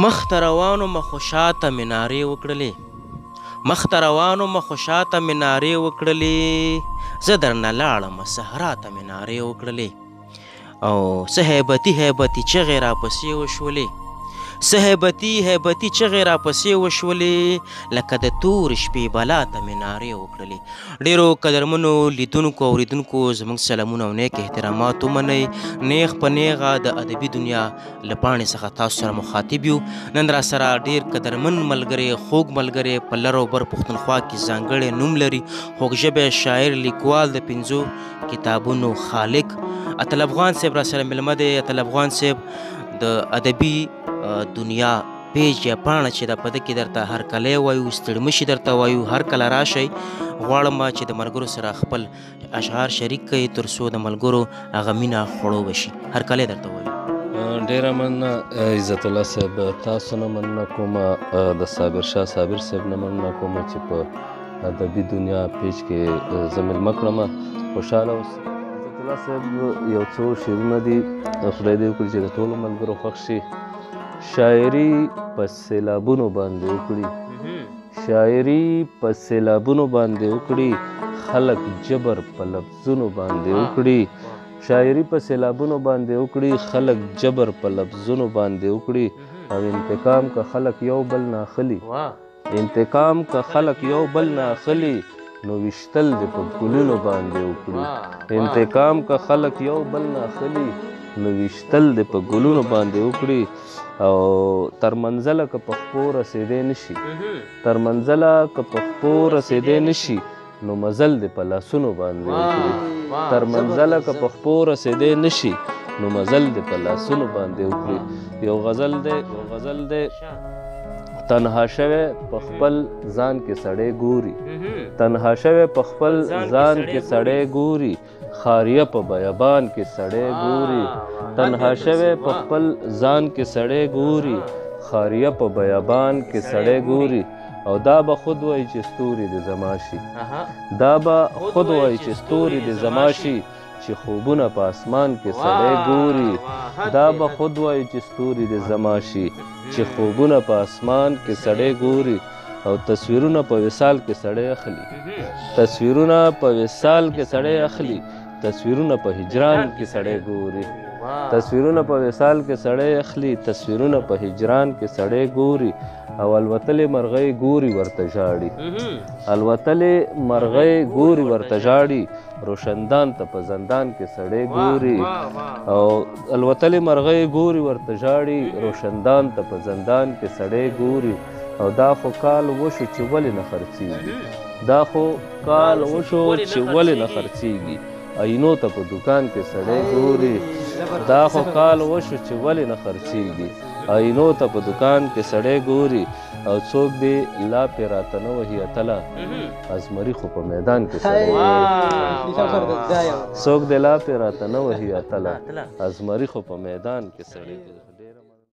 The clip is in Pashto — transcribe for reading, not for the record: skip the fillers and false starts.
مخ ته روانو مخ شاته مې نارې وکړلې مخ ته روانو مخ شاته مې نارې وکړلې زه درنه لاړمه صحرا ته مې نارې وکړلې او څه هیبتي هیبتي چغې راپسې وشولې څه هیبتي هیبتي چغې راپسې وشولې لکه د تورې شپې بلا ته مې نارې وکړلې. ډېرو قدرمنو لیدونکو او اورېدونکو زموږ سلامونه او نیک احترامات ومنئ. نیغ په نیغه د ادبي دنیا له پاڼې څخه تاسو سره مخاطب یو. نن را سره ډېر قدرمن ملګری خوږ ملګری په لر او بر پښتونخوا کې ځانګړی نوم لري. خوږژبی شاعر لیکوال د 5 کتابونو خالق اتل افغان صاحب را سره مېلمه دی. اتل افغان صاحب د ادبي دنیا پیج یا پاڼه چې د پده کې درته هر کلی وایو ستړي مشي درته وایو هر کله راشئ. غواړم چې د ملګرو سره خپل اشعار شریک کړئ تر څو د ملګرو هغه مینه خوړو وشي. هر کلی درته وایو. ډېره مننه عزت الله صاحب، تاسو نه مننه کومه، د صابر شاه صابر صاحب نه مننه کومه چې په ادبي دنیا پیج کې زه مېلمه کړم. خوشحاله اوسئ. عزت الله صاحب یو څو شعرونه دي خدای دې وکړي چې د ټولو ملګرو خوښ شي. شاعري په سیلابونو باندې وکړي، شاعري په سیلابونو باندې وکړي، خلک جبر په لفظونو باندې وکړي. شاعري په سیلابونو باندې وکړي، خلک جبر په لفظونو باندې وکړي. او انتقام که خلک یو بل نه اخلي، انتقام که خلک یو بل نه اخلي، نو ویشتل دې په ګلونو باندې وکړي. انتقام که خلک یو بل نه اخلي، نو ویشتل دې په ګلونو باندې وکړي. او تر منزله که په خپو رسېدی نشي، تر منزله که په خپو رسېدی نشي، نو مزل دې په لاسونو باندې وکړي. تر منزله که په خپو رسېدی نشي، نو مزل دې په لاسونو باندې وکړي. یو غزل دی تنها شوی په خپل ځان کې سړی ګوري، تنها شوی په خپل ځان کې سړی ګوري، خاریه په بیابان کې سړی ګوري. تنها شوی په خپل ځان کې سړی ګوري، خاریه په بیابان کې سړی ګوري. او دا به خود وایي چې ستوري دې زما شي، دا به خود وایي چې ستوري دې زما شي، چې خوبونه په اسمان کې سړی ګوري. دا به خود وایي چې ستوري دې زما شي، چې خوبونه په اسمان کې سړی ګوري. او تصویرونه په وصال کې سړی اخلي، تصویرونه په وصال کې سړی اخلي، تصویرونه په هجران کې سړی ګوري. تصویرونه په وصال کې سړی اخلي، تصویرونه په هجران کې سړی ګوري. او الوتلې مرغۍ ګوري ورته ژاړي، الوتلې مرغۍ ګوري ورته ژاړي، روشندان ته په زندان کې سړی ګوري. او الوتلې مرغۍ ګوري ورته ژاړي، روشندان ته په زندان کې سړی ګوري. او دا خو کال وشو چې ولې نه خرڅېږي، دا خو کال وشو چې ولې نه خرڅېږي، اینو ته په دوکان کې سړی ګوري. دا خو کال وشو چې ولې نه خرڅېږي، اینو ته په دوکان کې سړی ګوري. او څوک دې لا پې راته نه وهي اتله، ازمري خو په میدان کې سړی ګوري. څوک دې لا پې راته نه وهي اتله، ازمري خو په میدان کې سړی ګوري.